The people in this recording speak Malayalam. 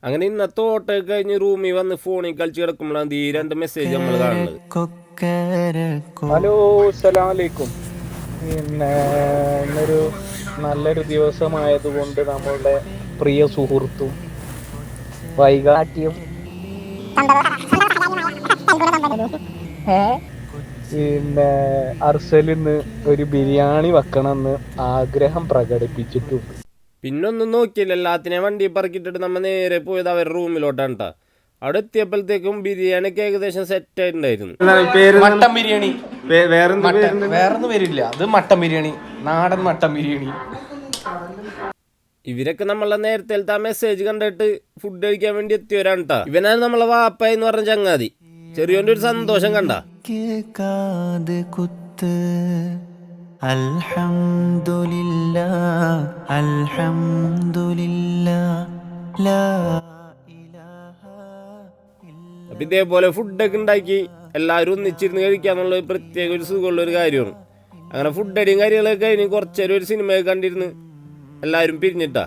അങ്ങനെ ഇന്നത്തെ ഓട്ടോ കഴിഞ്ഞ് റൂമിൽ വന്ന് ഫോണിൽ കളിച്ച് കിടക്കുമ്പോഴാണ് ഈ 2 മെസ്സേജ് നമ്മൾ കാണുന്നത്. ഹലോ, അസ്സലാമലൈക്കും. പിന്നെ ഇന്നൊരു നല്ലൊരു ദിവസമായതുകൊണ്ട് നമ്മളുടെ പ്രിയ സുഹൃത്തും വൈകാട്ടിയും പിന്നെ അർസലിന്ന് ഒരു ബിരിയാണി വെക്കണമെന്ന് ആഗ്രഹം പ്രകടിപ്പിച്ചിട്ടുണ്ട്. പിന്നൊന്നും നോക്കിയില്ല, എല്ലാത്തിനെയും വണ്ടി പറക്കിട്ടിട്ട് നമ്മൾ നേരെ പോയത് അവരുടെ റൂമിലോട്ടാണ് കേട്ടോ. അവിടെ എത്തിയപ്പോഴത്തേക്കും ബിരിയാണിക്ക് ഏകദേശം സെറ്റ് ആയിട്ടുണ്ടായിരുന്നു. മട്ടൻ ബിരിയാണി, വേറൊന്നും വരില്ല. അത് മട്ടൻ ബിരിയാണി, നാടൻ മട്ടൻ ബിരിയാണി. ഇവരൊക്കെ നമ്മളെ നേരത്തെ ആ മെസ്സേജ് കണ്ടിട്ട് ഫുഡ് കഴിക്കാൻ വേണ്ടി എത്തിയവരാണ് കേട്ടോ. ഇവനാണ് നമ്മളെ വാപ്പ എന്ന് പറഞ്ഞ ചങ്ങാതി. ചെറിയോന്റെ ഒരു സന്തോഷം കണ്ട. അപ്പൊ ഇതേപോലെ ഫുഡൊക്കെ ഉണ്ടാക്കി എല്ലാവരും ഒന്നിച്ചിരുന്ന് കഴിക്കാന്നുള്ള പ്രത്യേക ഒരു സുഖമുള്ള ഒരു കാര്യമാണ്. അങ്ങനെ ഫുഡ് അടിയും കാര്യങ്ങളൊക്കെ കഴിഞ്ഞ് കുറച്ചേരം ഒരു സിനിമയൊക്കെ കണ്ടിരുന്ന് എല്ലാവരും പിരിഞ്ഞിട്ടാ.